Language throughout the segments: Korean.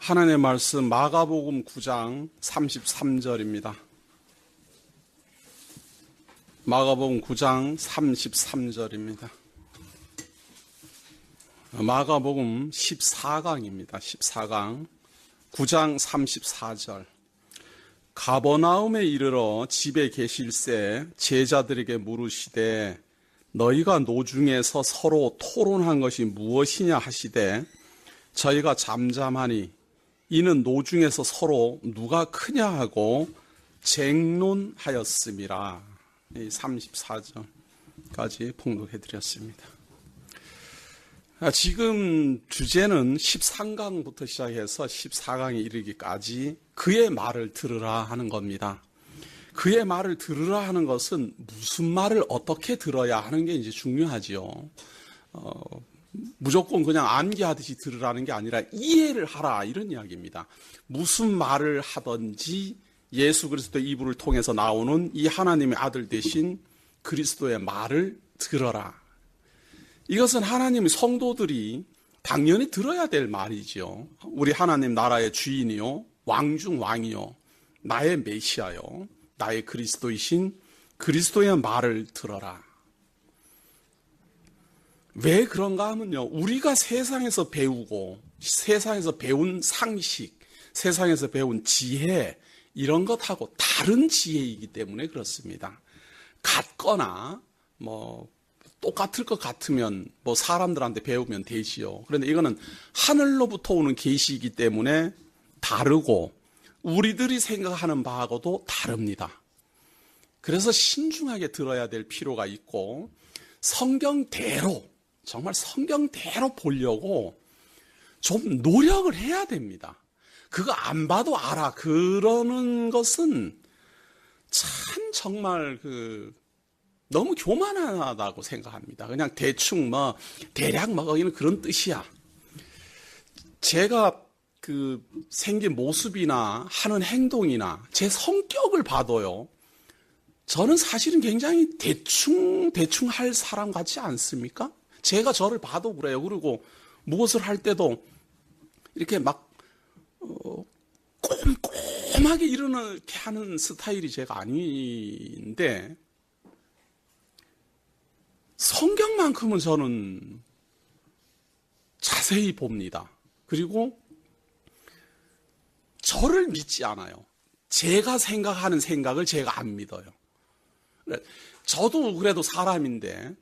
하나님의 말씀 마가복음 9장 33절입니다. 마가복음 9장 33절입니다. 마가복음 14강입니다. 14강 9장 34절. 가버나움에 이르러 집에 계실새 제자들에게 물으시되 너희가 노중에서 서로 토론한 것이 무엇이냐 하시되 저희가 잠잠하니 이는 노중에서 서로 누가 크냐 하고 쟁론하였음이라. 34절까지 봉독해드렸습니다. 지금 주제는 13강부터 시작해서 14강에 이르기까지 그의 말을 들으라 하는 겁니다. 그의 말을 들으라 하는 것은 무슨 말을 어떻게 들어야 하는 게 이제 중요하지요. 무조건 그냥 암기하듯이 들으라는 게 아니라 이해를 하라 이런 이야기입니다. 무슨 말을 하든지 예수 그리스도의 입을 통해서 나오는 이 하나님의 아들 되신 그리스도의 말을 들어라. 이것은 하나님의 성도들이 당연히 들어야 될 말이지요. 우리 하나님 나라의 주인이요, 왕 중 왕이요, 나의 메시아요, 나의 그리스도이신 그리스도의 말을 들어라. 왜 그런가 하면요, 우리가 세상에서 배우고 세상에서 배운 상식, 세상에서 배운 지혜 이런 것하고 다른 지혜이기 때문에 그렇습니다. 같거나 똑같을 것 같으면 사람들한테 배우면 되지요. 그런데 이거는 하늘로부터 오는 계시이기 때문에 다르고 우리들이 생각하는 바하고도 다릅니다. 그래서 신중하게 들어야 될 필요가 있고 성경대로, 정말 성경대로 보려고 좀 노력을 해야 됩니다. 그거 안 봐도 알아 그러는 것은 참 정말 너무 교만하다고 생각합니다. 그냥 대충 대략 여기는 그런 뜻이야. 제가 생긴 모습이나 하는 행동이나 제 성격을 봐도요, 저는 사실은 굉장히 대충 할 사람 같지 않습니까? 제가 저를 봐도 그래요. 그리고 무엇을 할 때도 이렇게 꼼꼼하게 이렇게 하는 스타일이 제가 아닌데, 성경만큼은 저는 자세히 봅니다. 그리고 저를 믿지 않아요. 제가 생각하는 생각을 제가 안 믿어요. 저도 그래도 사람인데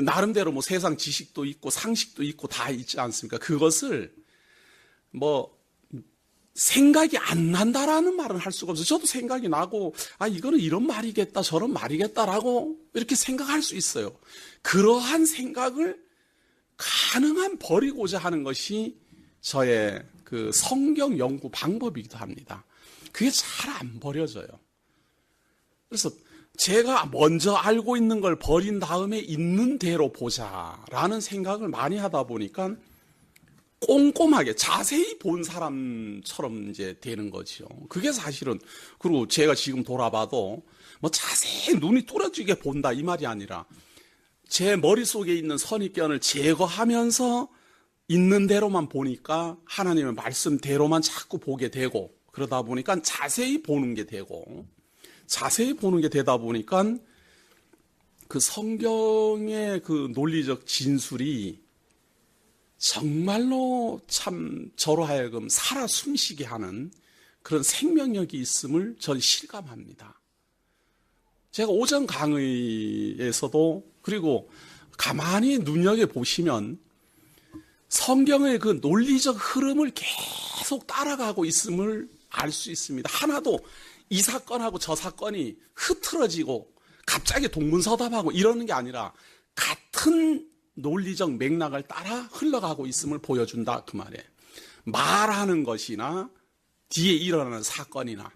나름대로 세상 지식도 있고 상식도 있고 다 있지 않습니까? 그것을 생각이 안 난다라는 말은 할 수가 없어요. 저도 생각이 나고 이거는 이런 말이겠다 저런 말이겠다라고 이렇게 생각할 수 있어요. 그러한 생각을 가능한 버리고자 하는 것이 저의 성경 연구 방법이기도 합니다. 그게 잘 안 버려져요. 그래서 제가 먼저 알고 있는 걸 버린 다음에 있는 대로 보자라는 생각을 많이 하다 보니까 꼼꼼하게 자세히 본 사람처럼 이제 되는 거죠. 그게 사실은, 그리고 제가 지금 돌아봐도 자세히 눈이 뚫어지게 본다 이 말이 아니라 제 머릿속에 있는 선입견을 제거하면서 있는 대로만 보니까 하나님의 말씀대로만 자꾸 보게 되고, 그러다 보니까 자세히 보는 게 되고, 자세히 보는 게 되다 보니까 성경의 논리적 진술이 정말로 참 저로 하여금 살아 숨쉬게 하는 그런 생명력이 있음을 저는 실감합니다. 제가 오전 강의에서도, 그리고 가만히 눈여겨보시면 성경의 논리적 흐름을 계속 따라가고 있음을 알 수 있습니다. 하나도 이 사건하고 저 사건이 흐트러지고 갑자기 동문서답하고 이러는 게 아니라 같은 논리적 맥락을 따라 흘러가고 있음을 보여준다 그 말이에요. 말하는 것이나 뒤에 일어나는 사건이나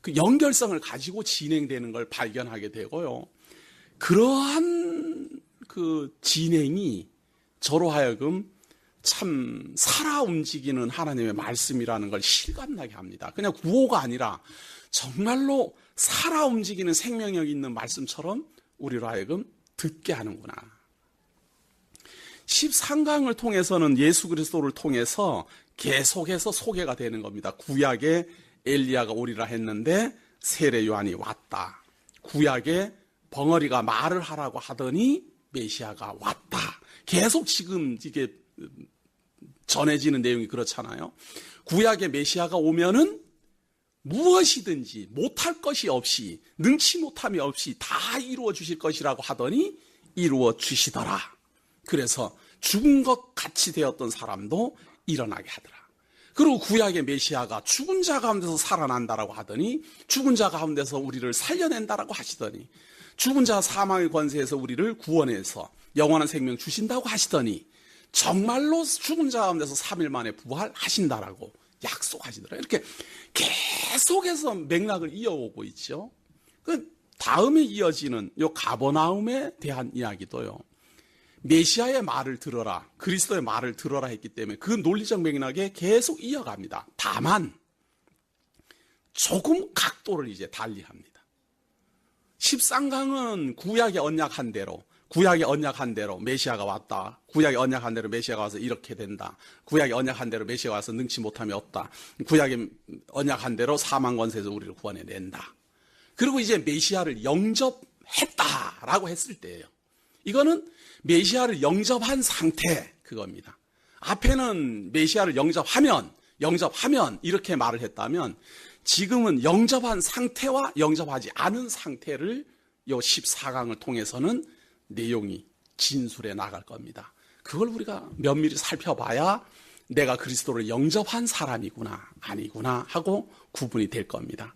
그 연결성을 가지고 진행되는 걸 발견하게 되고요. 그러한 진행이 저로 하여금 참 살아 움직이는 하나님의 말씀이라는 걸 실감나게 합니다. 그냥 구호가 아니라 정말로 살아 움직이는 생명력 있는 말씀처럼 우리로 하여금 듣게 하는구나. 13강을 통해서는 예수 그리스도를 통해서 계속해서 소개가 되는 겁니다. 구약에 엘리야가 오리라 했는데 세례 요한이 왔다. 구약에 벙어리가 말을 하라고 하더니 메시아가 왔다. 계속 지금 이게 전해지는 내용이 그렇잖아요. 구약의 메시아가 오면은 무엇이든지 못할 것이 없이, 능치 못함이 없이 다 이루어 주실 것이라고 하더니 이루어 주시더라. 그래서 죽은 것 같이 되었던 사람도 일어나게 하더라. 그리고 구약의 메시아가 죽은 자 가운데서 살아난다라고 하더니 죽은 자 가운데서 우리를 살려낸다라고 하시더니 죽은 자 사망의 권세에서 우리를 구원해서 영원한 생명 주신다고 하시더니 정말로 죽은 자 가운데서 3일 만에 부활하신다라고 약속하시더라. 이렇게 계속해서 맥락을 이어오고 있죠. 그 다음에 이어지는 요 가버나움에 대한 이야기도요. 메시아의 말을 들어라, 그리스도의 말을 들어라 했기 때문에 그 논리적 맥락에 계속 이어갑니다. 다만 조금 각도를 이제 달리합니다. 13강은 구약의 언약한 대로 메시아가 왔다. 구약의 언약한 대로 메시아가 와서 이렇게 된다. 구약의 언약한 대로 메시아가 와서 능치 못함이 없다. 구약의 언약한 대로 사망 권세에서 우리를 구원해낸다. 그리고 이제 메시아를 영접했다라고 했을 때예요. 이거는 메시아를 영접한 상태, 그겁니다. 앞에는 메시아를 영접하면 이렇게 말을 했다면 지금은 영접한 상태와 영접하지 않은 상태를 요 14강을 통해서는 내용이 진술해 나갈 겁니다. 그걸 우리가 면밀히 살펴봐야 내가 그리스도를 영접한 사람이구나 아니구나 하고 구분이 될 겁니다.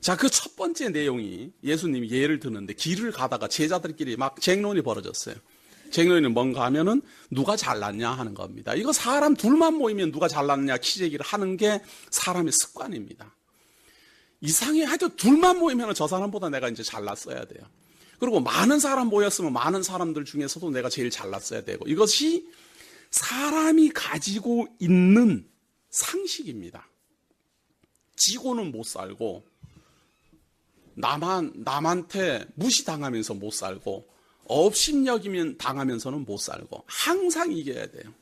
자, 그 첫 번째 내용이 예수님이 예를 드는데 길을 가다가 제자들끼리 막 쟁론이 벌어졌어요. 쟁론이 뭔가 하면은 누가 잘났냐 하는 겁니다. 이거 사람 둘만 모이면 누가 잘났냐 키재기를 하는 게 사람의 습관입니다. 이상해. 하여튼 둘만 모이면 저 사람보다 내가 이제 잘났어야 돼요. 그리고 많은 사람 모였으면 많은 사람들 중에서도 내가 제일 잘났어야 되고, 이것이 사람이 가지고 있는 상식입니다. 지고는 못 살고 남한테 무시당하면서 못 살고 업신여기면 당하면서는 못 살고 항상 이겨야 돼요.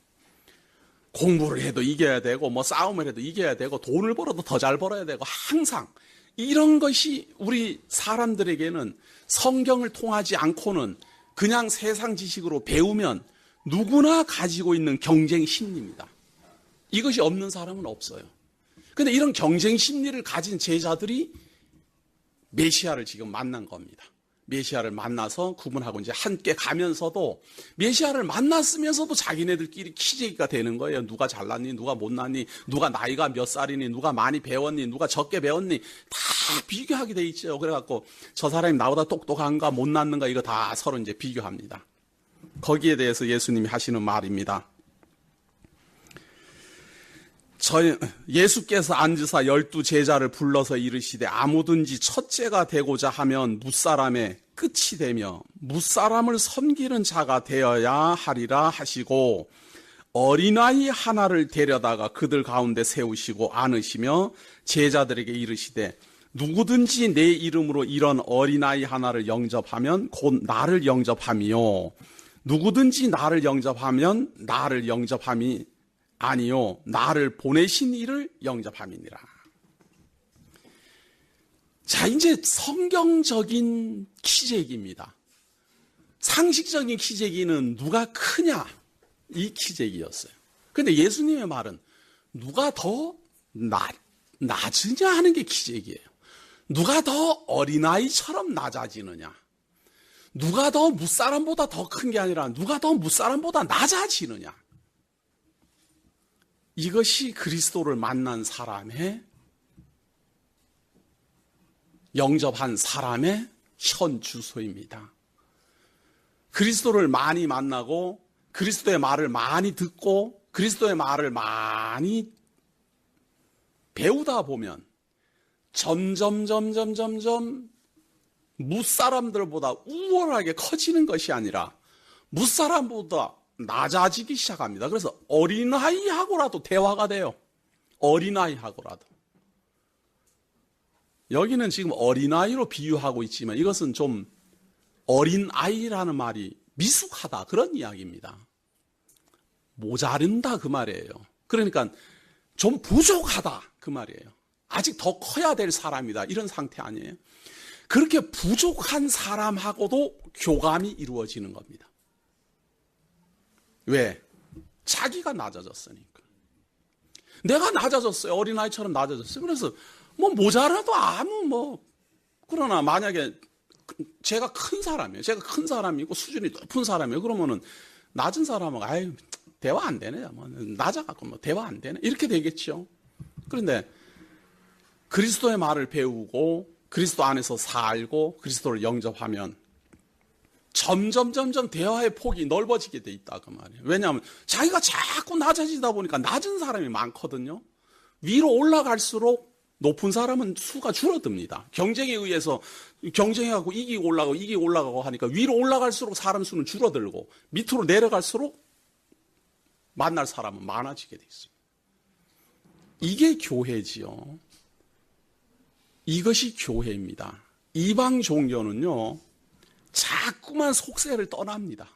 공부를 해도 이겨야 되고 뭐 싸움을 해도 이겨야 되고 돈을 벌어도 더 잘 벌어야 되고 항상 이런 것이 우리 사람들에게는 성경을 통하지 않고는 그냥 세상 지식으로 배우면 누구나 가지고 있는 경쟁 심리입니다. 이것이 없는 사람은 없어요. 그런데 이런 경쟁 심리를 가진 제자들이 메시아를 지금 만난 겁니다. 메시아를 만나서 구분하고 이제 함께 가면서도 메시아를 만났으면서도 자기네들끼리 키재기가 되는 거예요. 누가 잘났니? 누가 못났니? 누가 나이가 몇 살이니? 누가 많이 배웠니? 누가 적게 배웠니? 다 비교하게 돼 있죠. 그래갖고 저 사람이 나보다 똑똑한가 못났는가 이거 다 서로 이제 비교합니다. 거기에 대해서 예수님이 하시는 말입니다. 예수께서 앉으사 12 제자를 불러서 이르시되 아무든지 첫째가 되고자 하면 무사람의 끝이 되며 무사람을 섬기는 자가 되어야 하리라 하시고 어린아이 하나를 데려다가 그들 가운데 세우시고 안으시며 제자들에게 이르시되 누구든지 내 이름으로 이런 어린아이 하나를 영접하면 곧 나를 영접함이요 누구든지 나를 영접하면 나를 영접함이 아니요 나를 보내신 이를 영접함이니라. 자, 이제 성경적인 키재기입니다. 상식적인 키재기는 누가 크냐 이 키재기였어요. 그런데 예수님의 말은 누가 더 낮으냐 하는 게 키재기예요. 누가 더 어린아이처럼 낮아지느냐, 누가 더 무사람보다 더 큰 게 아니라 누가 더 무사람보다 낮아지느냐, 이것이 그리스도를 만난 사람의, 영접한 사람의 현 주소입니다. 그리스도를 많이 만나고 그리스도의 말을 많이 듣고 그리스도의 말을 많이 배우다 보면 점점 무사람들보다 우월하게 커지는 것이 아니라 무사람보다 낮아지기 시작합니다. 그래서 어린아이하고라도 대화가 돼요. 어린아이하고라도. 여기는 지금 어린아이로 비유하고 있지만 이것은 좀 어린아이라는 말이 미숙하다 그런 이야기입니다. 모자른다 그 말이에요. 그러니까 좀 부족하다 그 말이에요. 아직 더 커야 될 사람이다 이런 상태 아니에요. 그렇게 부족한 사람하고도 교감이 이루어지는 겁니다. 왜? 자기가 낮아졌으니까. 내가 낮아졌어요. 어린아이처럼 낮아졌어요. 그래서 뭐 모자라도 그러나 만약에 제가 큰 사람이에요. 제가 큰 사람이고 수준이 높은 사람이에요. 그러면은 낮은 사람하고 대화 안 되네. 낮아갖고 대화 안 되네. 이렇게 되겠죠. 그런데 그리스도의 말을 배우고 그리스도 안에서 살고 그리스도를 영접하면 점점 대화의 폭이 넓어지게 돼 있다 그 말이에요. 왜냐하면 자기가 자꾸 낮아지다 보니까 낮은 사람이 많거든요. 위로 올라갈수록 높은 사람은 수가 줄어듭니다. 경쟁에 의해서 경쟁해갖고 이기고 올라가고 하니까 위로 올라갈수록 사람 수는 줄어들고 밑으로 내려갈수록 만날 사람은 많아지게 돼 있습니다. 이게 교회지요. 이것이 교회입니다. 이방 종교는요, 자꾸만 속세를 떠납니다.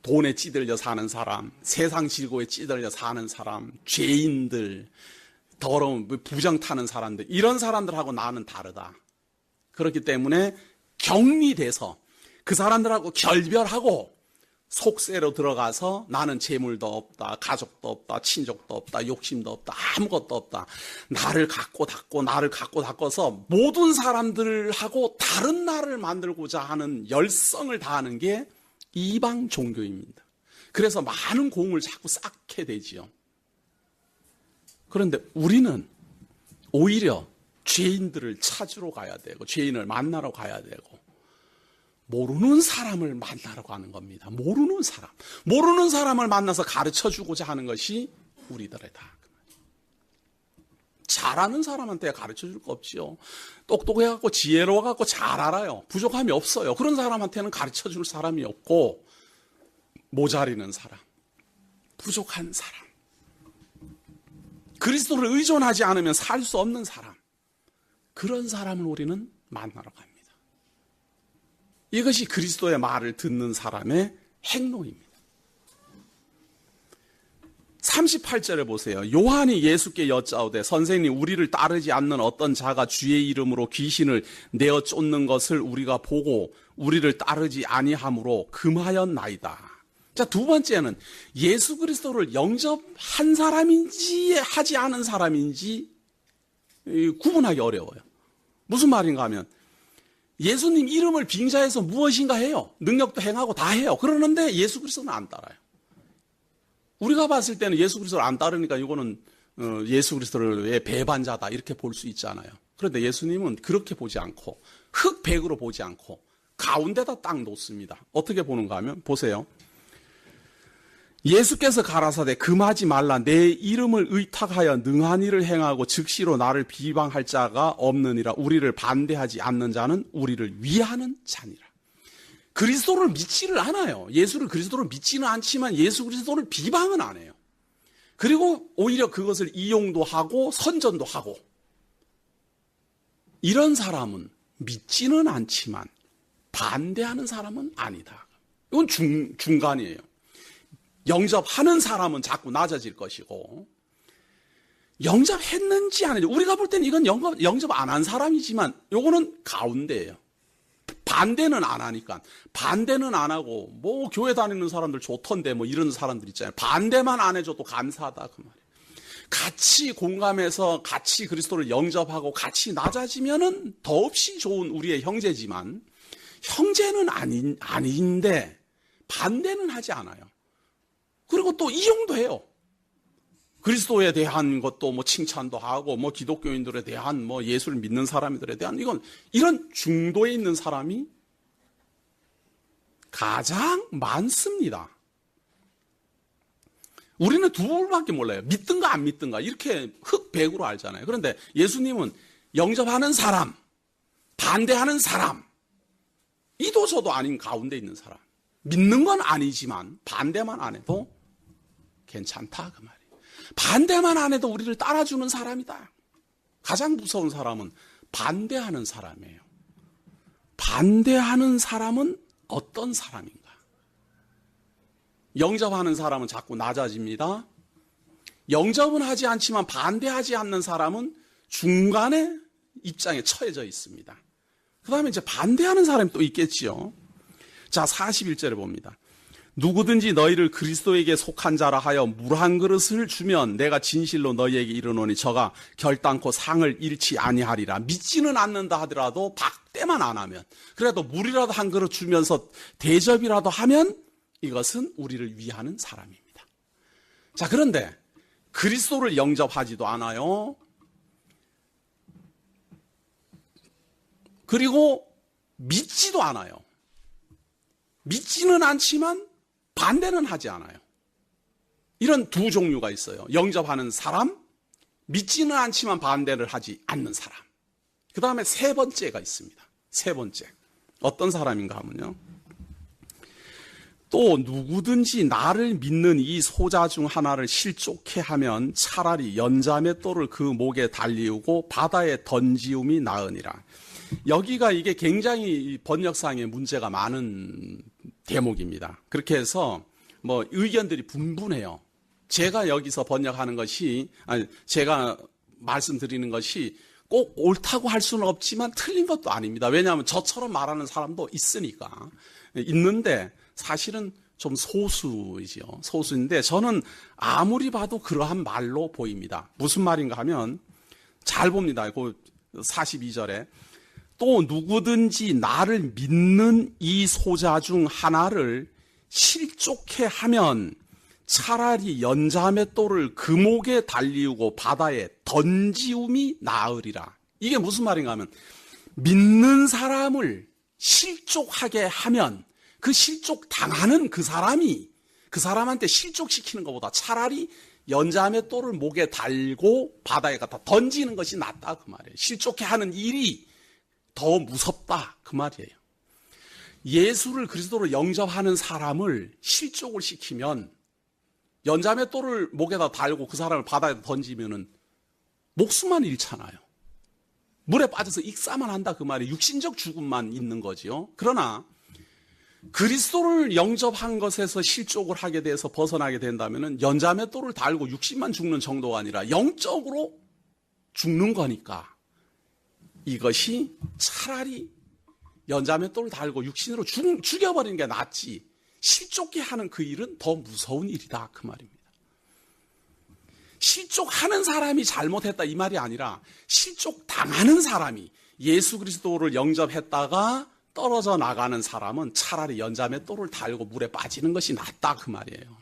돈에 찌들려 사는 사람, 세상 질고에 찌들려 사는 사람, 죄인들, 더러운 부정 타는 사람들, 이런 사람들하고 나는 다르다. 그렇기 때문에 격리돼서 그 사람들하고 결별하고 속세로 들어가서 나는 재물도 없다, 가족도 없다, 친족도 없다, 욕심도 없다, 아무것도 없다. 나를 갖고 닦고서 모든 사람들하고 다른 나를 만들고자 하는 열성을 다하는 게 이방 종교입니다. 그래서 많은 공을 자꾸 쌓게 되지요. 그런데 우리는 오히려 죄인들을 찾으러 가야 되고 죄인을 만나러 가야 되고 모르는 사람을 만나러 가는 겁니다. 모르는 사람을 만나서 가르쳐주고자 하는 것이 우리들의 다. 잘하는 사람한테 가르쳐줄 거 없지요. 똑똑해갖고 지혜로워갖고 잘 알아요. 부족함이 없어요. 그런 사람한테는 가르쳐줄 사람이 없고 모자리는 사람, 부족한 사람, 그리스도를 의존하지 않으면 살 수 없는 사람, 그런 사람을 우리는 만나러 갑니다. 이것이 그리스도의 말을 듣는 사람의 행로입니다. 38절에 보세요. 요한이 예수께 여짜오되 선생님 우리를 따르지 않는 어떤 자가 주의 이름으로 귀신을 내어 쫓는 것을 우리가 보고 우리를 따르지 아니함으로 금하였나이다. 자, 두 번째는 예수 그리스도를 영접한 사람인지 하지 않은 사람인지 구분하기 어려워요. 무슨 말인가 하면 예수님 이름을 빙자해서 무엇인가 해요. 능력도 행하고 다 해요. 그러는데 예수 그리스도는 안 따라요. 우리가 봤을 때는 예수 그리스도를 안 따르니까 이거는 예수 그리스도를 배반자다 이렇게 볼 수 있잖아요. 그런데 예수님은 그렇게 보지 않고 흑백으로 보지 않고 가운데다 딱 놓습니다. 어떻게 보는가 하면 보세요. 예수께서 가라사대 금하지 말라 내 이름을 의탁하여 능한 일을 행하고 즉시로 나를 비방할 자가 없느니라. 우리를 반대하지 않는 자는 우리를 위하는 자니라. 그리스도를 믿지를 않아요. 예수를 그리스도를 믿지는 않지만 예수 그리스도를 비방은 안 해요. 그리고 오히려 그것을 이용도 하고 선전도 하고 이런 사람은 믿지는 않지만 반대하는 사람은 아니다. 이건 중간이에요. 영접하는 사람은 자꾸 낮아질 것이고 영접했는지 안 했는지 우리가 볼 때는 이건 영접 안 한 사람이지만 요거는 가운데예요. 반대는 안 하니까 반대는 안 하고 뭐 교회 다니는 사람들 좋던데 뭐 이런 사람들 있잖아요. 반대만 안 해줘도 감사하다 그 말이에요. 같이 공감해서 같이 그리스도를 영접하고 같이 낮아지면은 더없이 좋은 우리의 형제지만 형제는 아닌데 반대는 하지 않아요. 그리고 또 이용도 해요. 그리스도에 대한 것도 뭐 칭찬도 하고 뭐 기독교인들에 대한 뭐 예수를 믿는 사람들에 대한 이런 중도에 있는 사람이 가장 많습니다. 우리는 둘밖에 몰라요. 믿든가 안 믿든가 이렇게 흑백으로 알잖아요. 그런데 예수님은 영접하는 사람, 반대하는 사람, 이도저도 아닌 가운데 있는 사람, 믿는 건 아니지만 반대만 안 해도 괜찮다 그 말이에요. 반대만 안 해도 우리를 따라주는 사람이다. 가장 무서운 사람은 반대하는 사람이에요. 반대하는 사람은 어떤 사람인가? 영접하는 사람은 자꾸 낮아집니다. 영접은 하지 않지만 반대하지 않는 사람은 중간에 입장에 처해져 있습니다. 그 다음에 이제 반대하는 사람이 또 있겠지요. 자, 41절에 봅니다. 누구든지 너희를 그리스도에게 속한 자라 하여 물 한 그릇을 주면 내가 진실로 너희에게 이르노니 저가 결단코 상을 잃지 아니하리라. 믿지는 않는다 하더라도 박대만 안 하면, 그래도 물이라도 한 그릇 주면서 대접이라도 하면 이것은 우리를 위하는 사람입니다. 자, 그런데 그리스도를 영접하지도 않아요. 그리고 믿지도 않아요. 믿지는 않지만 반대는 하지 않아요. 이런 두 종류가 있어요. 영접하는 사람, 믿지는 않지만 반대를 하지 않는 사람. 그 다음에 세 번째가 있습니다. 세 번째. 어떤 사람인가 하면요. 또 누구든지 나를 믿는 이 소자 중 하나를 실족해 하면 차라리 연자맷돌을 그 목에 달리우고 바다에 던지움이 나으니라. 여기가 이게 굉장히 번역상에 문제가 많은 대목입니다. 그렇게 해서 뭐 의견들이 분분해요. 제가 여기서 번역하는 것이, 제가 말씀드리는 것이 꼭 옳다고 할 수는 없지만 틀린 것도 아닙니다. 왜냐하면 저처럼 말하는 사람도 있으니까. 있는데 사실은 좀 소수이죠. 소수인데 저는 아무리 봐도 그러한 말로 보입니다. 무슨 말인가 하면 잘 봅니다. 그 42절에 또 누구든지 나를 믿는 이 소자 중 하나를 실족해 하면 차라리 연자맷돌을 금옥에 달리우고 바다에 던지움이 나으리라. 이게 무슨 말인가 하면 믿는 사람을 실족하게 하면 그 실족 당하는 그 사람이 그 사람한테 실족시키는 것보다 차라리 연자맷돌을 목에 달고 바다에 갖다 던지는 것이 낫다 그 말이에요. 실족해 하는 일이 더 무섭다 그 말이에요. 예수를 그리스도로 영접하는 사람을 실족을 시키면 연자맷돌을 목에다 달고 그 사람을 바다에 던지면은 목숨만 잃잖아요. 물에 빠져서 익사만 한다 그 말이에요. 육신적 죽음만 있는 거지요. 그러나 그리스도를 영접한 것에서 실족을 하게 돼서 벗어나게 된다면은 연자맷돌을 달고 육신만 죽는 정도가 아니라 영적으로 죽는 거니까 이것이 차라리 연자맷돌을 달고 육신으로 죽여버리는 게 낫지 실족게 하는 그 일은 더 무서운 일이다 그 말입니다. 실족하는 사람이 잘못했다 이 말이 아니라 실족 당하는 사람이 예수 그리스도를 영접했다가 떨어져 나가는 사람은 차라리 연자맷돌을 달고 물에 빠지는 것이 낫다 그 말이에요.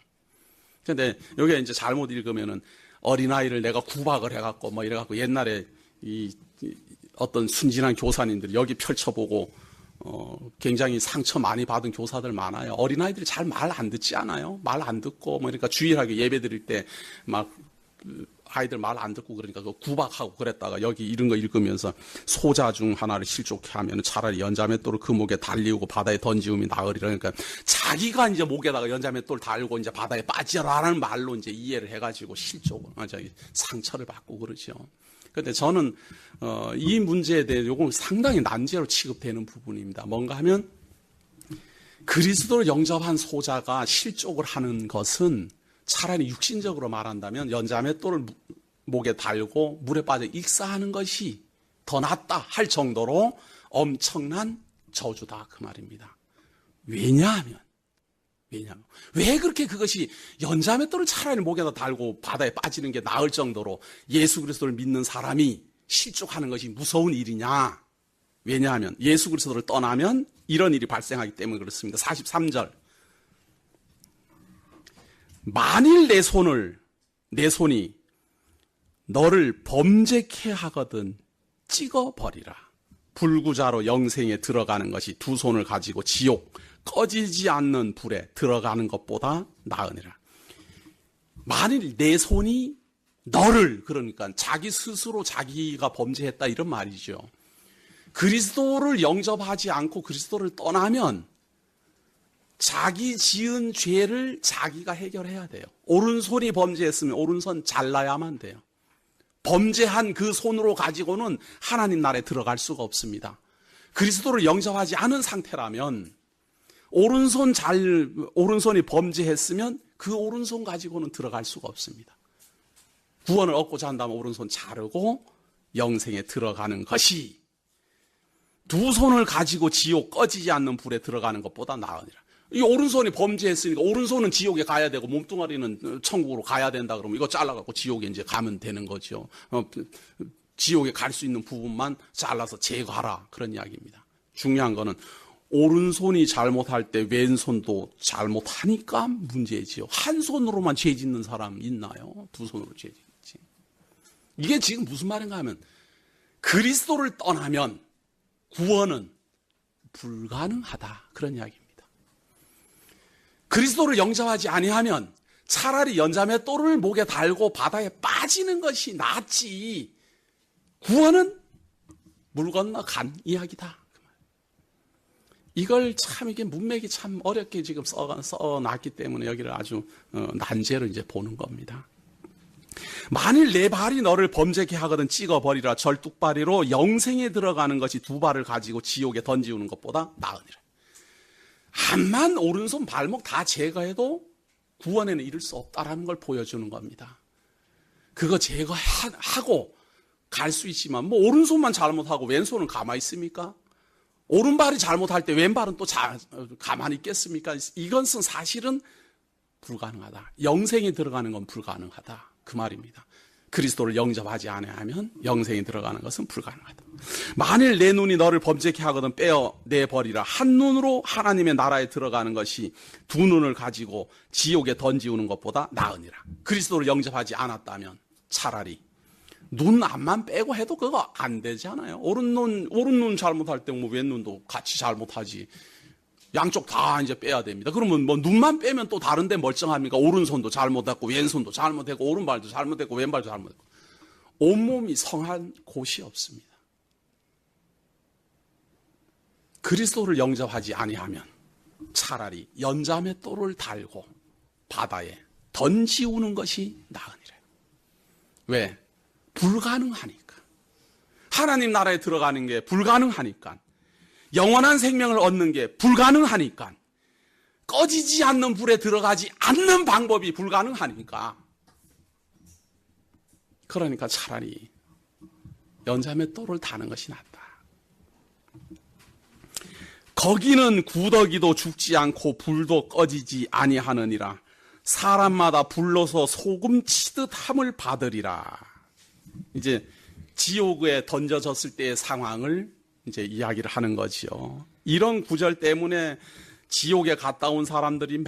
그런데 여기 이제 잘못 읽으면은 어린아이를 내가 구박을 해갖고 뭐 이래갖고 옛날에 어떤 순진한 교사님들이 여기 펼쳐보고 굉장히 상처 많이 받은 교사들 많아요. 어린아이들이 잘 말 안 듣지 않아요? 말 안 듣고 뭐 그러니까 주일하게 예배 드릴 때 막 아이들 말 안 듣고 그러니까 그 구박하고 그랬다가 여기 이런 거 읽으면서 소자 중 하나를 실족해 하면 차라리 연자맷돌을 그 목에 달리우고 바다에 던지움이 나으리라. 그러니까 자기가 이제 목에다가 연자맷돌 달고 이제 바다에 빠지라라는 말로 이제 이해를 해가지고 실족을 상처를 받고 그러죠. 그런데 저는 이 문제에 대해 요건 상당히 난제로 취급되는 부분입니다. 뭔가 하면 그리스도를 영접한 소자가 실족을 하는 것은 차라리 육신적으로 말한다면 연자맷돌을 목에 달고 물에 빠져 익사하는 것이 더 낫다 할 정도로 엄청난 저주다 그 말입니다. 왜냐하면 왜 그렇게 그것이 연자맷돌을 차라리 목에다 달고 바다에 빠지는 게 나을 정도로 예수 그리스도를 믿는 사람이 실족하는 것이 무서운 일이냐? 왜냐하면 예수 그리스도를 떠나면 이런 일이 발생하기 때문에 그렇습니다. 43절 만일 내 손이 너를 범죄케 하거든 찍어버리라. 불구자로 영생에 들어가는 것이 두 손을 가지고 지옥 꺼지지 않는 불에 들어가는 것보다 나으니라. 만일 내 손이 너를, 그러니까 자기 스스로 자기가 범죄했다 이런 말이죠. 그리스도를 영접하지 않고 그리스도를 떠나면 자기 지은 죄를 자기가 해결해야 돼요. 오른손이 범죄했으면 오른손 잘라야만 돼요. 범죄한 그 손으로 가지고는 하나님 나라에 들어갈 수가 없습니다. 그리스도를 영접하지 않은 상태라면 오른손이 범죄했으면 그 오른손 가지고는 들어갈 수가 없습니다. 구원을 얻고자 한다면 오른손 자르고 영생에 들어가는 것이 두 손을 가지고 지옥 꺼지지 않는 불에 들어가는 것보다 나으니라. 이 오른손이 범죄했으니까 오른손은 지옥에 가야 되고 몸뚱아리는 천국으로 가야 된다 그러면 이거 잘라갖고 지옥에 이제 가면 되는 거죠. 지옥에 갈 수 있는 부분만 잘라서 제거하라 그런 이야기입니다. 중요한 거는 오른손이 잘못할 때 왼손도 잘못하니까 문제지요. 한 손으로만 죄 짓는 사람 있나요? 두 손으로 죄 짓지. 이게 지금 무슨 말인가 하면 그리스도를 떠나면 구원은 불가능하다 그런 이야기입니다. 그리스도를 영접하지 아니하면 차라리 연자매 똘을 목에 달고 바다에 빠지는 것이 낫지 구원은 물 건너 간 이야기다. 이걸 참 이게 문맥이 참 어렵게 지금 써놨기 때문에 여기를 아주 난제로 이제 보는 겁니다. 만일 내 발이 너를 범죄케 하거든 찍어버리라. 절뚝발이로 영생에 들어가는 것이 두 발을 가지고 지옥에 던지우는 것보다 나으니라. 암만 오른손 발목 다 제거해도 구원에는 이를 수 없다라는 걸 보여주는 겁니다. 그거 제거하고 갈 수 있지만 뭐 오른손만 잘못하고 왼손은 가만히 있습니까? 오른발이 잘못할 때 왼발은 또 가만히 있겠습니까? 이것은 사실은 불가능하다. 영생에 들어가는 건 불가능하다. 그 말입니다. 그리스도를 영접하지 않으면 영생에 들어가는 것은 불가능하다. 만일 내 눈이 너를 범죄케 하거든 빼어내버리라. 한 눈으로 하나님의 나라에 들어가는 것이 두 눈을 가지고 지옥에 던지우는 것보다 나으니라. 그리스도를 영접하지 않았다면 차라리 눈 앞만 빼고 해도 그거 안 되잖아요. 오른 눈 잘못할 때 뭐 왼눈도 같이 잘못하지. 양쪽 다 이제 빼야 됩니다. 그러면 뭐 눈만 빼면 또 다른데 멀쩡합니까? 오른손도 잘못했고 왼손도 잘못했고 오른발도 잘못했고 왼발도 잘못했고 온몸이 성한 곳이 없습니다. 그리스도를 영접하지 아니하면 차라리 연자매 똘을 달고 바다에 던지우는 것이 나으니라. 왜? 불가능하니까. 하나님 나라에 들어가는 게 불가능하니까. 영원한 생명을 얻는 게 불가능하니까. 꺼지지 않는 불에 들어가지 않는 방법이 불가능하니까. 그러니까 차라리 연자매 똘을 다는 것이 낫다. 거기는 구더기도 죽지 않고 불도 꺼지지 아니하느니라. 사람마다 불러서 소금 치듯 함을 받으리라. 이제 지옥에 던져졌을 때의 상황을 이제 이야기를 하는 거지요. 이런 구절 때문에 지옥에 갔다 온 사람들이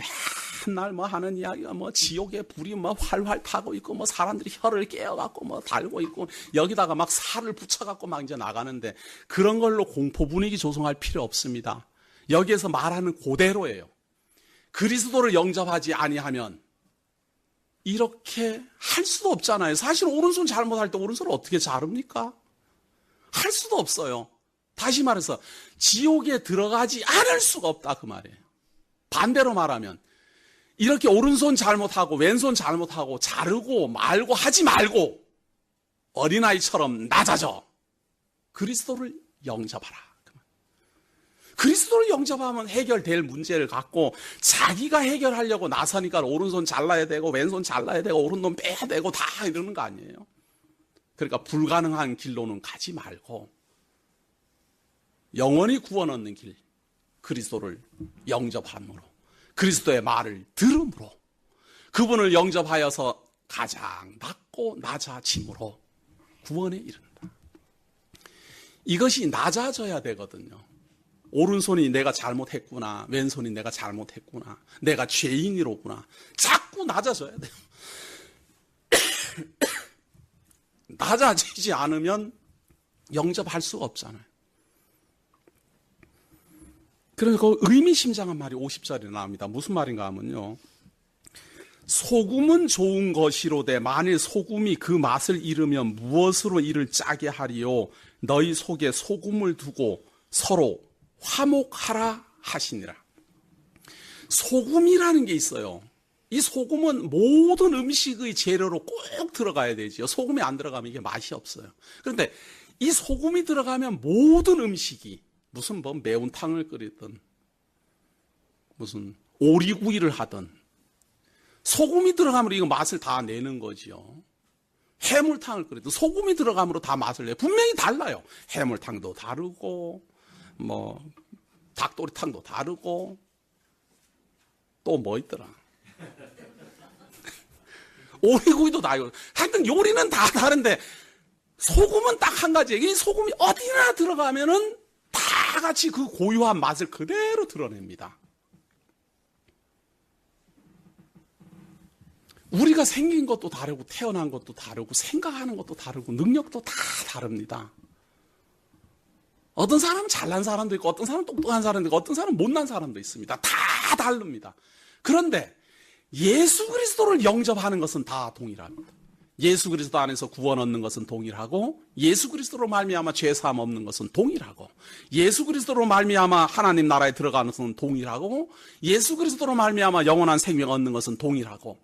맨날 뭐 하는 이야기가 뭐 지옥에 불이 뭐 활활 타고 있고 뭐 사람들이 혀를 깨어갖고 뭐 달고 있고 여기다가 막 살을 붙여갖고 막 이제 나가는데 그런 걸로 공포 분위기 조성할 필요 없습니다. 여기에서 말하는 그대로예요. 그리스도를 영접하지 아니하면 이렇게 할 수도 없잖아요. 사실 오른손 잘못할 때 오른손을 어떻게 자릅니까? 할 수도 없어요. 다시 말해서 지옥에 들어가지 않을 수가 없다 그 말이에요. 반대로 말하면 이렇게 오른손 잘못하고 왼손 잘못하고 자르고 말고 하지 말고 어린아이처럼 낮아져 그리스도를 영접하라. 그리스도를 영접하면 해결될 문제를 갖고 자기가 해결하려고 나서니까 오른손 잘라야 되고 왼손 잘라야 되고 오른손 빼야 되고 다 이러는 거 아니에요. 그러니까 불가능한 길로는 가지 말고 영원히 구원 얻는 길 그리스도를 영접함으로 그리스도의 말을 들음으로 그분을 영접하여서 가장 낮고 낮아짐으로 구원에 이른다. 이것이 낮아져야 되거든요. 오른손이 내가 잘못했구나, 왼손이 내가 잘못했구나, 내가 죄인이로구나. 자꾸 낮아져야 돼요. 낮아지지 않으면 영접할 수가 없잖아요. 그래서 그 의미심장한 말이 50절에 나옵니다. 무슨 말인가 하면요. 소금은 좋은 것이로되 만일 소금이 그 맛을 잃으면 무엇으로 이를 짜게 하리요. 너희 속에 소금을 두고 서로 화목하라 하시니라. 소금이라는 게 있어요. 이 소금은 모든 음식의 재료로 꼭 들어가야 되지요. 소금이 안 들어가면 이게 맛이 없어요. 그런데 이 소금이 들어가면 모든 음식이 무슨 뭐 매운탕을 끓이든 무슨 오리구이를 하든 소금이 들어가면 이거 맛을 다 내는 거지요. 해물탕을 끓여도 소금이 들어가므로 다 맛을 내요. 분명히 달라요. 해물탕도 다르고 뭐 닭도리탕도 다르고 또 뭐 있더라. 오리구이도 다르고 하여튼 요리는 다 다른데 소금은 딱 한 가지예요. 이 소금이 어디나 들어가면은 다 같이 그 고유한 맛을 그대로 드러냅니다. 우리가 생긴 것도 다르고 태어난 것도 다르고 생각하는 것도 다르고 능력도 다 다릅니다. 어떤 사람은 잘난 사람도 있고 어떤 사람은 똑똑한 사람도 있고 어떤 사람은 못난 사람도 있습니다. 다 다릅니다. 그런데 예수 그리스도를 영접하는 것은 다 동일합니다. 예수 그리스도 안에서 구원 얻는 것은 동일하고 예수 그리스도로 말미암아 죄 사함 없는 것은 동일하고 예수 그리스도로 말미암아 하나님 나라에 들어가는 것은 동일하고 예수 그리스도로 말미암아 영원한 생명 얻는 것은 동일하고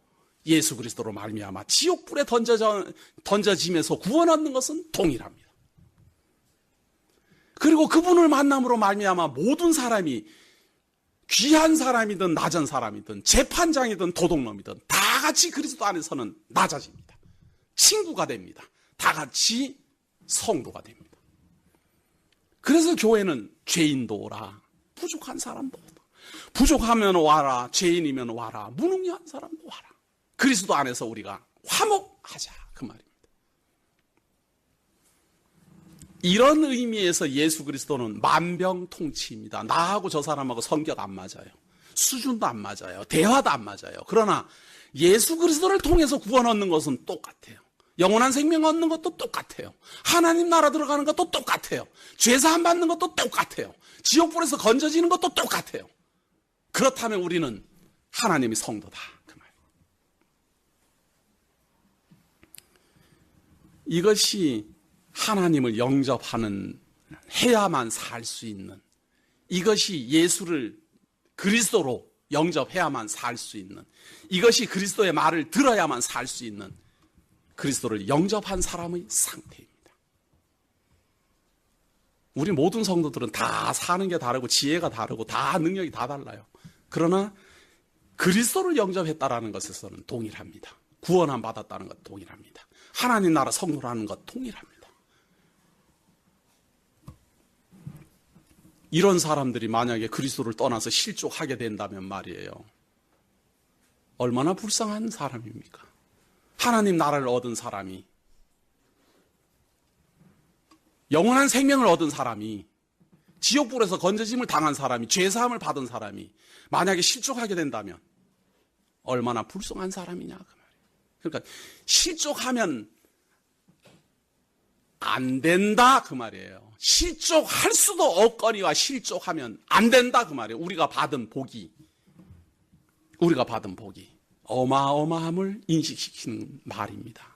예수 그리스도로 말미암아 지옥불에 던져지면서 구원 얻는 것은 동일합니다. 그리고 그분을 만남으로 말미암아 모든 사람이 귀한 사람이든 낮은 사람이든 재판장이든 도둑놈이든 다 같이 그리스도 안에서는 낮아집니다. 친구가 됩니다. 다 같이 성도가 됩니다. 그래서 교회는 죄인도 오라, 부족한 사람도 오라, 부족하면 와라, 죄인이면 와라, 무능력한 사람도 와라. 그리스도 안에서 우리가 화목하자 그 말입니다. 이런 의미에서 예수 그리스도는 만병통치입니다. 나하고 저 사람하고 성격 안 맞아요. 수준도 안 맞아요. 대화도 안 맞아요. 그러나 예수 그리스도를 통해서 구원 얻는 것은 똑같아요. 영원한 생명 얻는 것도 똑같아요. 하나님 나라 들어가는 것도 똑같아요. 죄사함 받는 것도 똑같아요. 지옥불에서 건져지는 것도 똑같아요. 그렇다면 우리는 하나님의 성도다 그 말. 이것이 하나님을 영접하는 해야만 살 수 있는, 이것이 예수를 그리스도로 영접해야만 살 수 있는, 이것이 그리스도의 말을 들어야만 살 수 있는 그리스도를 영접한 사람의 상태입니다. 우리 모든 성도들은 다 사는 게 다르고 지혜가 다르고 다 능력이 다 달라요. 그러나 그리스도를 영접했다라는 것에서는 동일합니다. 구원함 받았다는 것 동일합니다. 하나님 나라 성도라는 것 동일합니다. 이런 사람들이 만약에 그리스도를 떠나서 실족하게 된다면 말이에요. 얼마나 불쌍한 사람입니까? 하나님 나라를 얻은 사람이, 영원한 생명을 얻은 사람이, 지옥불에서 건져짐을 당한 사람이, 죄사함을 받은 사람이 만약에 실족하게 된다면 얼마나 불쌍한 사람이냐 그 말이에요. 그러니까 실족하면 안 된다 그 말이에요. 실족할 수도 없거니와 실족하면 안 된다 그 말이에요. 우리가 받은 복이 어마어마함을 인식시키는 말입니다.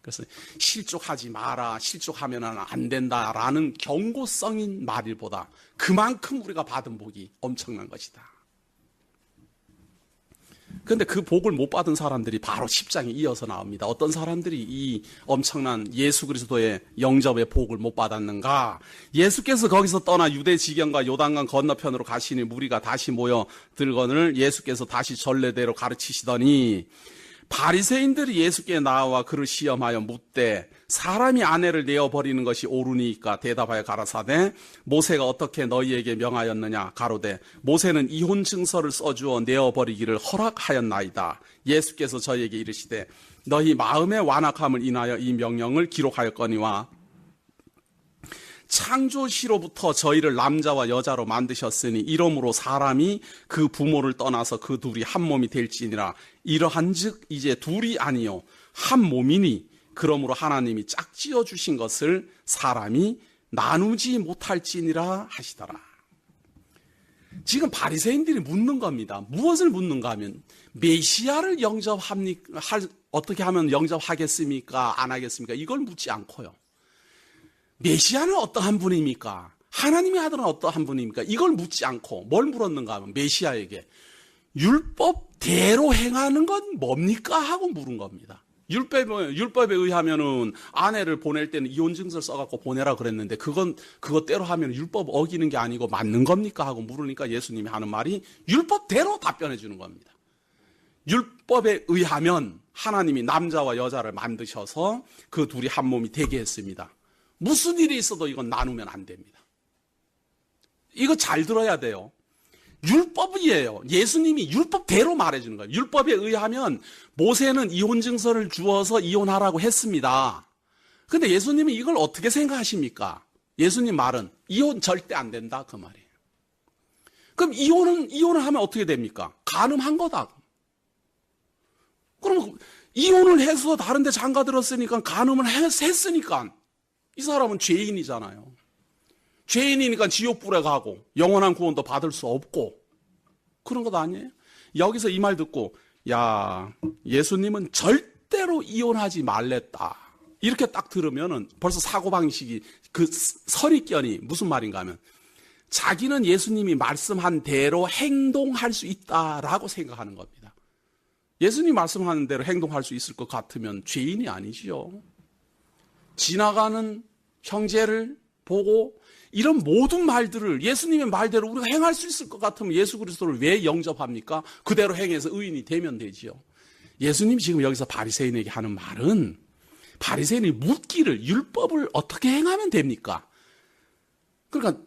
그래서 실족하지 마라, 실족하면 안 된다라는 경고성인 말일보다 그만큼 우리가 받은 복이 엄청난 것이다. 그런데 그 복을 못 받은 사람들이 바로 10장에 이어서 나옵니다. 어떤 사람들이 이 엄청난 예수 그리스도의 영접의 복을 못 받았는가? 예수께서 거기서 떠나 유대 지경과 요단강 건너편으로 가시니 무리가 다시 모여 들거늘 예수께서 다시 전례대로 가르치시더니 바리새인들이 예수께 나와 그를 시험하여 묻되 사람이 아내를 내어버리는 것이 옳으니까 대답하여 가라사대 모세가 어떻게 너희에게 명하였느냐 가로되 모세는 이혼 증서를 써주어 내어버리기를 허락하였나이다. 예수께서 저희에게 이르시되 너희 마음의 완악함을 인하여 이 명령을 기록하였거니와 창조시로부터 저희를 남자와 여자로 만드셨으니 이러므로 사람이 그 부모를 떠나서 그 둘이 한 몸이 될지니라. 이러한즉 이제 둘이 아니요 한 몸이니 그러므로 하나님이 짝지어 주신 것을 사람이 나누지 못할지니라 하시더라. 지금 바리새인들이 묻는 겁니다. 무엇을 묻는가 하면 메시아를 어떻게 하면 영접하겠습니까? 안 하겠습니까? 이걸 묻지 않고요. 메시아는 어떠한 분입니까? 하나님의 아들은 어떠한 분입니까? 이걸 묻지 않고 뭘 물었는가 하면 메시아에게 율법대로 행하는 건 뭡니까? 하고 물은 겁니다. 율법에 의하면은 아내를 보낼 때는 이혼 증서를 써갖고 보내라 그랬는데 그것대로 하면 율법 어기는 게 아니고 맞는 겁니까? 하고 물으니까 예수님이 하는 말이 율법대로 답변해 주는 겁니다. 율법에 의하면 하나님이 남자와 여자를 만드셔서 그 둘이 한 몸이 되게 했습니다. 무슨 일이 있어도 이건 나누면 안 됩니다. 이거 잘 들어야 돼요. 율법이에요. 예수님이 율법대로 말해주는 거예요. 율법에 의하면 모세는 이혼 증서를 주어서 이혼하라고 했습니다. 근데 예수님이 이걸 어떻게 생각하십니까? 예수님 말은 이혼 절대 안 된다 그 말이에요. 그럼 이혼을 하면 어떻게 됩니까? 간음한 거다. 그럼 이혼을 해서 다른 데 장가 들었으니까 간음을 했으니까 이 사람은 죄인이잖아요. 죄인이니까 지옥불에 가고 영원한 구원도 받을 수 없고 그런 것 아니에요? 여기서 이 말 듣고 야 예수님은 절대로 이혼하지 말랬다 이렇게 딱 들으면은 벌써 사고방식이 그 선입견이 무슨 말인가 하면 자기는 예수님이 말씀한 대로 행동할 수 있다라고 생각하는 겁니다. 예수님 말씀하는 대로 행동할 수 있을 것 같으면 죄인이 아니지요. 지나가는 형제를 보고 이런 모든 말들을 예수님의 말대로 우리가 행할 수 있을 것 같으면 예수 그리스도를 왜 영접합니까? 그대로 행해서 의인이 되면 되지요. 예수님이 지금 여기서 바리새인에게 하는 말은 바리새인이 묻기를 율법을 어떻게 행하면 됩니까? 그러니까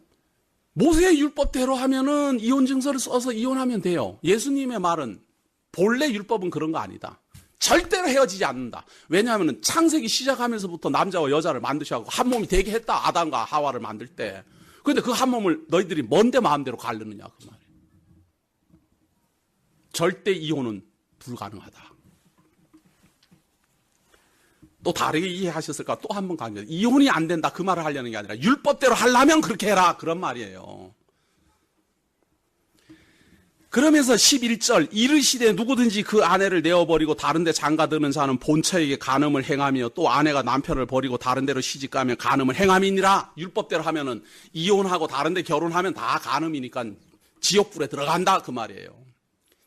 모세의 율법대로 하면은 이혼 증서를 써서 이혼하면 돼요. 예수님의 말은 본래 율법은 그런 거 아니다. 절대로 헤어지지 않는다. 왜냐하면 창세기 시작하면서부터 남자와 여자를 만드셔서 한 몸이 되게 했다. 아담과 하와를 만들 때. 그런데 그 한 몸을 너희들이 뭔데 마음대로 가르느냐 그 말이에요. 절대 이혼은 불가능하다. 또 다르게 이해하셨을까? 또 한 번 강조. 이혼이 안 된다 그 말을 하려는 게 아니라 율법대로 하려면 그렇게 해라 그런 말이에요. 그러면서 11절 이르시되 누구든지 그 아내를 내어버리고 다른 데 장가드는 자는 본처에게 간음을 행하며 또 아내가 남편을 버리고 다른 데로 시집가면 간음을 행함이니라. 율법대로 하면은 이혼하고 다른 데 결혼하면 다 간음이니까 지옥불에 들어간다 그 말이에요.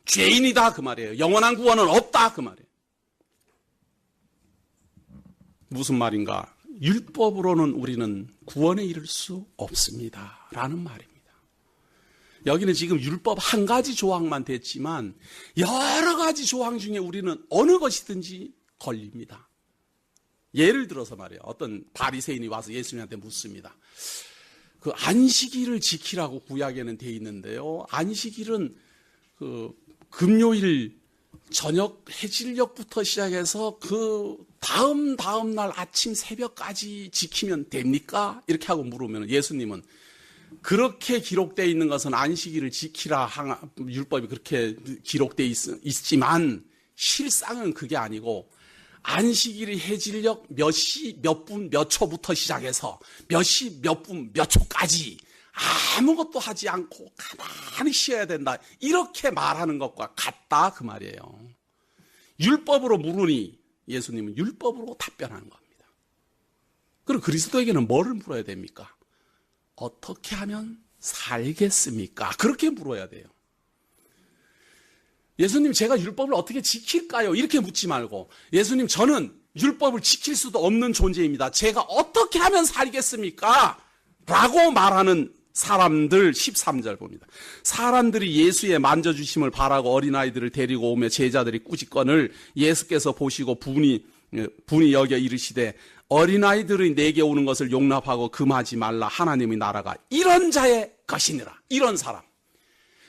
죄인이다 그 말이에요. 영원한 구원은 없다 그 말이에요. 무슨 말인가? 율법으로는 우리는 구원에 이를 수 없습니다 라는 말입니다. 여기는 지금 율법 한 가지 조항만 됐지만 여러 가지 조항 중에 우리는 어느 것이든지 걸립니다. 예를 들어서 말이에요. 어떤 바리새인이 와서 예수님한테 묻습니다. 그 안식일을 지키라고 구약에는 돼 있는데요. 안식일은 그 금요일 저녁 해질녘부터 시작해서 그 다음 날 아침 새벽까지 지키면 됩니까? 이렇게 하고 물으면 예수님은 그렇게 기록되어 있는 것은 안식일을 지키라 율법이 그렇게 기록되어 있지만 실상은 그게 아니고 안식일이 해질녘 몇 시, 몇 분, 몇 초부터 시작해서 몇 시, 몇 분, 몇 초까지 아무것도 하지 않고 가만히 쉬어야 된다. 이렇게 말하는 것과 같다 그 말이에요. 율법으로 물으니 예수님은 율법으로 답변하는 겁니다. 그럼 그리스도에게는 뭐를 물어야 됩니까? 어떻게 하면 살겠습니까? 그렇게 물어야 돼요. 예수님 제가 율법을 어떻게 지킬까요? 이렇게 묻지 말고 예수님 저는 율법을 지킬 수도 없는 존재입니다. 제가 어떻게 하면 살겠습니까? 라고 말하는 사람들 13절 봅니다. 사람들이 예수의 만져주심을 바라고 어린아이들을 데리고 오며 제자들이 꾸짖건을 예수께서 보시고 분이 여겨 이르시되 어린아이들이 내게 오는 것을 용납하고 금하지 말라. 하나님의 나라가 이런 자의 것이니라. 이런 사람.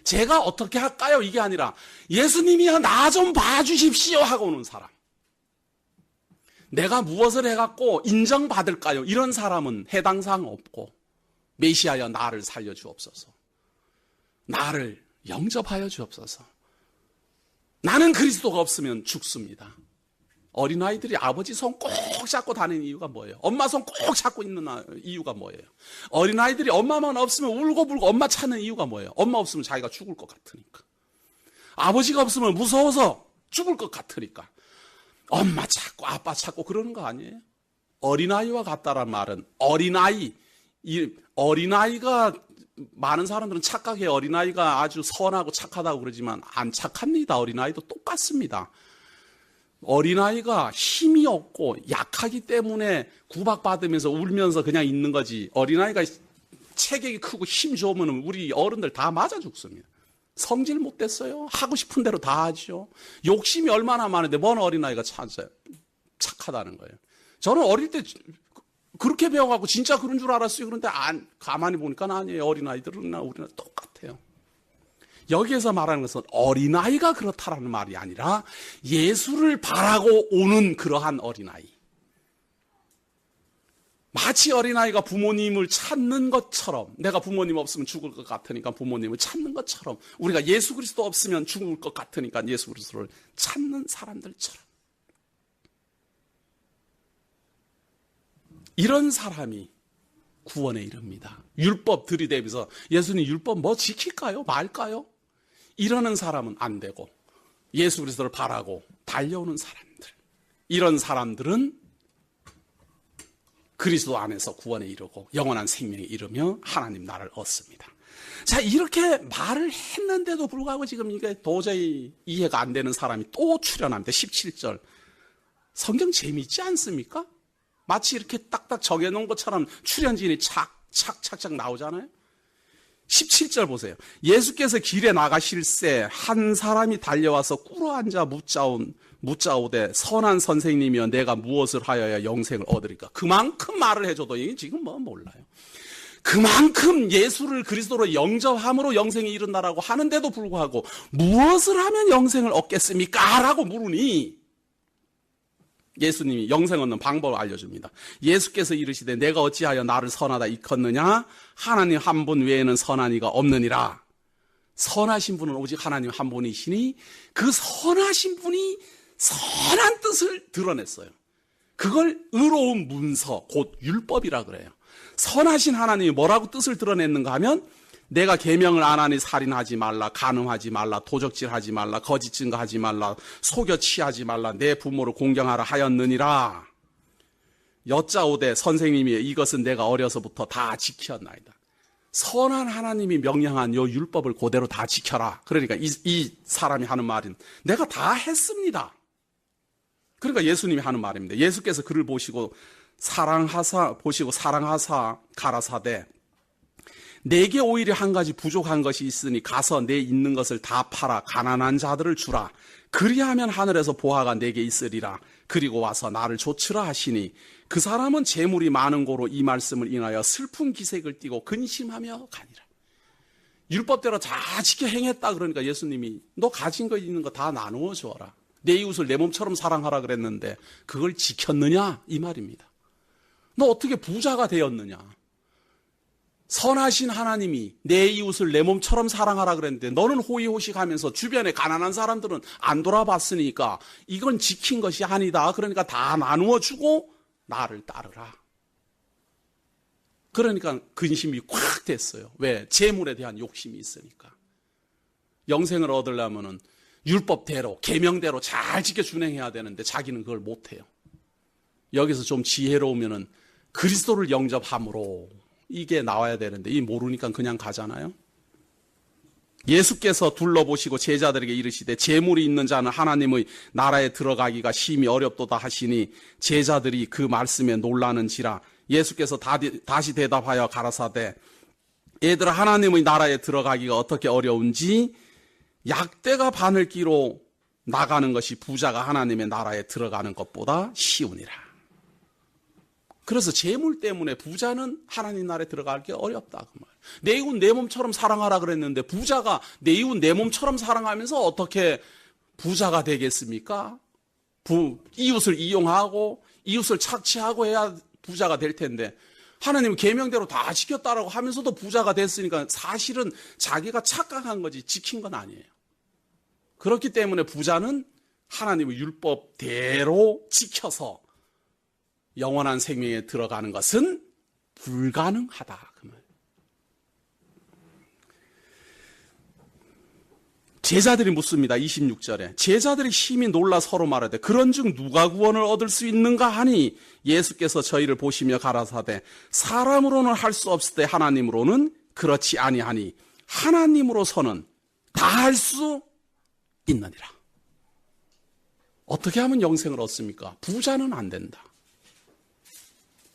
제가 어떻게 할까요? 이게 아니라 예수님이여 나 좀 봐주십시오 하고 오는 사람. 내가 무엇을 해갖고 인정받을까요? 이런 사람은 해당 사항 없고 메시아여 나를 살려주옵소서. 나를 영접하여 주옵소서. 나는 그리스도가 없으면 죽습니다. 어린아이들이 아버지 손 꼭 잡고 다니는 이유가 뭐예요? 엄마 손 꼭 잡고 있는 이유가 뭐예요? 어린아이들이 엄마만 없으면 울고불고 엄마 찾는 이유가 뭐예요? 엄마 없으면 자기가 죽을 것 같으니까. 아버지가 없으면 무서워서 죽을 것 같으니까. 엄마 찾고 아빠 찾고 그러는 거 아니에요? 어린아이와 같다란 말은 어린아이가 많은 사람들은 착각해 어린아이가 아주 선하고 착하다고 그러지만 안 착합니다. 어린아이도 똑같습니다. 어린아이가 힘이 없고 약하기 때문에 구박받으면서 울면서 그냥 있는 거지. 어린아이가 체격이 크고 힘 좋으면 우리 어른들 다 맞아 죽습니다. 성질 못 됐어요. 하고 싶은 대로 다 하죠. 욕심이 얼마나 많은데 뭔 어린아이가 착하다는 거예요. 저는 어릴 때 그렇게 배워갖고 진짜 그런 줄 알았어요. 그런데 가만히 보니까 아니에요. 어린아이들은 우리는 똑같아요. 여기에서 말하는 것은 어린아이가 그렇다라는 말이 아니라 예수를 바라고 오는 그러한 어린아이. 마치 어린아이가 부모님을 찾는 것처럼, 내가 부모님 없으면 죽을 것 같으니까 부모님을 찾는 것처럼, 우리가 예수 그리스도 없으면 죽을 것 같으니까 예수 그리스도를 찾는 사람들처럼, 이런 사람이 구원에 이릅니다. 율법 들이대면서 예수님 율법 뭐 지킬까요? 말까요? 이러는 사람은 안 되고, 예수 그리스도를 바라고 달려오는 사람들, 이런 사람들은 그리스도 안에서 구원에 이르고 영원한 생명에 이르며 하나님 나라를 얻습니다. 자, 이렇게 말을 했는데도 불구하고 지금 이게 도저히 이해가 안 되는 사람이 또 출연합니다. 17절. 성경 재미있지 않습니까? 마치 이렇게 딱딱 정해놓은 것처럼 출연진이 착착착 나오잖아요. 17절 보세요. 예수께서 길에 나가실새 한 사람이 달려와서 꿇어앉아 묻자오되 선한 선생님이여 내가 무엇을 하여야 영생을 얻으리까. 그만큼 말을 해줘도 이게 지금 뭐 몰라요. 그만큼 예수를 그리스도로 영접함으로 영생이 이른다라고 하는데도 불구하고 무엇을 하면 영생을 얻겠습니까? 라고 물으니 예수님이 영생 얻는 방법을 알려줍니다. 예수께서 이르시되 내가 어찌하여 나를 선하다 일컫느냐? 하나님 한 분 외에는 선한 이가 없느니라. 선하신 분은 오직 하나님 한 분이시니 그 선하신 분이 선한 뜻을 드러냈어요. 그걸 의로운 문서, 곧 율법이라 그래요. 선하신 하나님이 뭐라고 뜻을 드러냈는가 하면 내가 계명을 안 하니 살인하지 말라, 간음하지 말라, 도적질하지 말라, 거짓 증거하지 말라, 속여 취하지 말라, 내 부모를 공경하라 하였느니라. 여짜오되 선생님이 이것은 내가 어려서부터 다 지켰나이다. 선한 하나님이 명령한 요 율법을 그대로 다 지켜라. 그러니까 이 사람이 하는 말은 내가 다 했습니다. 그러니까 예수님이 하는 말입니다. 예수께서 그를 보시고 사랑하사 가라사대 내게 오히려 한 가지 부족한 것이 있으니 가서 내 있는 것을 다 팔아 가난한 자들을 주라. 그리하면 하늘에서 보화가 내게 있으리라. 그리고 와서 나를 좇으라 하시니 그 사람은 재물이 많은 고로 이 말씀을 인하여 슬픈 기색을 띠고 근심하며 가니라. 율법대로 다 지켜 행했다. 그러니까 예수님이 너 가진 거 있는 거 다 나누어 주어라. 내 이웃을 내 몸처럼 사랑하라 그랬는데 그걸 지켰느냐? 이 말입니다. 너 어떻게 부자가 되었느냐? 선하신 하나님이 내 이웃을 내 몸처럼 사랑하라 그랬는데 너는 호의호식하면서 주변에 가난한 사람들은 안 돌아봤으니까 이건 지킨 것이 아니다. 그러니까 다 나누어 주고 나를 따르라. 그러니까 근심이 꽉 됐어요. 왜? 재물에 대한 욕심이 있으니까. 영생을 얻으려면은 율법대로 계명대로 잘 지켜 준행해야 되는데 자기는 그걸 못해요. 여기서 좀 지혜로우면은 그리스도를 영접함으로 이게 나와야 되는데 이 모르니까 그냥 가잖아요. 예수께서 둘러보시고 제자들에게 이르시되 재물이 있는 자는 하나님의 나라에 들어가기가 심히 어렵도다 하시니 제자들이 그 말씀에 놀라는지라. 예수께서 다시 대답하여 가라사대 얘들아 하나님의 나라에 들어가기가 어떻게 어려운지 약대가 바늘 끼로 나가는 것이 부자가 하나님의 나라에 들어가는 것보다 쉬우니라. 그래서 재물 때문에 부자는 하나님 나라에 들어가기 어렵다. 그 말. 내 이웃 내 몸처럼 사랑하라 그랬는데 부자가 내 이웃 내 몸처럼 사랑하면서 어떻게 부자가 되겠습니까? 이웃을 이용하고 이웃을 착취하고 해야 부자가 될 텐데 하나님은 계명대로 다 지켰다라고 하면서도 부자가 됐으니까 사실은 자기가 착각한 거지 지킨 건 아니에요. 그렇기 때문에 부자는 하나님의 율법대로 지켜서 영원한 생명에 들어가는 것은 불가능하다. 그 말. 제자들이 묻습니다. 26절에. 제자들이 심히 놀라 서로 말하되 그런즉 누가 구원을 얻을 수 있는가 하니 예수께서 저희를 보시며 가라사대 사람으로는 할 수 없을 때 하나님으로는 그렇지 아니하니 하나님으로서는 다 할 수 있느니라. 어떻게 하면 영생을 얻습니까? 부자는 안 된다.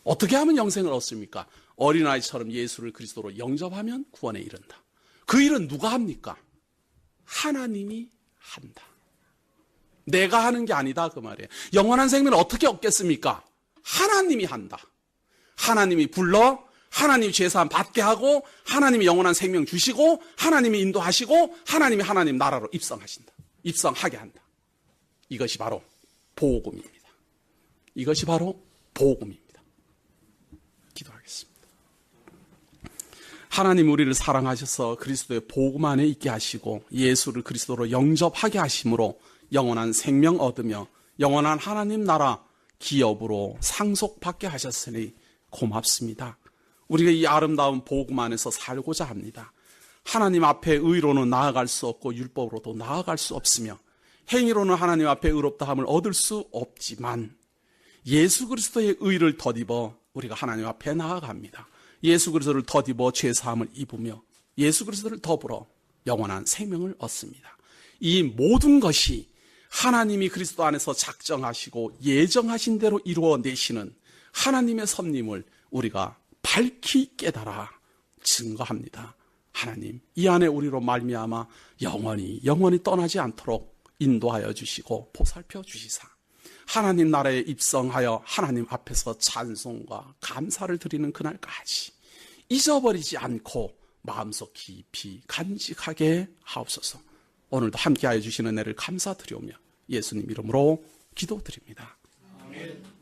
어떻게 하면 영생을 얻습니까? 어린아이처럼 예수를 그리스도로 영접하면 구원에 이른다. 그 일은 누가 합니까? 하나님이 한다. 내가 하는 게 아니다 그 말이에요. 영원한 생명을 어떻게 얻겠습니까? 하나님이 한다. 하나님이 불러 하나님이 죄사함 받게 하고 하나님이 영원한 생명 주시고 하나님이 인도하시고 하나님이 하나님 나라로 입성하신다. 입성하게 한다. 이것이 바로 복음입니다. 이것이 바로 복음입니다. 기도하겠습니다. 하나님 우리를 사랑하셔서 그리스도의 복음 안에 있게 하시고 예수를 그리스도로 영접하게 하심으로 영원한 생명 얻으며 영원한 하나님 나라 기업으로 상속받게 하셨으니 고맙습니다. 우리가 이 아름다운 복음 안에서 살고자 합니다. 하나님 앞에 의로는 나아갈 수 없고 율법으로도 나아갈 수 없으며 행위로는 하나님 앞에 의롭다함을 얻을 수 없지만 예수 그리스도의 의를 덧입어 우리가 하나님 앞에 나아갑니다. 예수 그리스도를 덧입어 죄사함을 입으며 예수 그리스도를 더불어 영원한 생명을 얻습니다. 이 모든 것이 하나님이 그리스도 안에서 작정하시고 예정하신 대로 이루어내시는 하나님의 섭림을 우리가 밝히 깨달아 증거합니다. 하나님 이 안에 우리로 말미암아 영원히 떠나지 않도록 인도하여 주시고 보살펴 주시사 하나님 나라에 입성하여 하나님 앞에서 찬송과 감사를 드리는 그날까지 잊어버리지 않고 마음속 깊이 간직하게 하옵소서. 오늘도 함께하여 주시는 은혜를 감사드리오며 예수님 이름으로 기도드립니다. 아멘.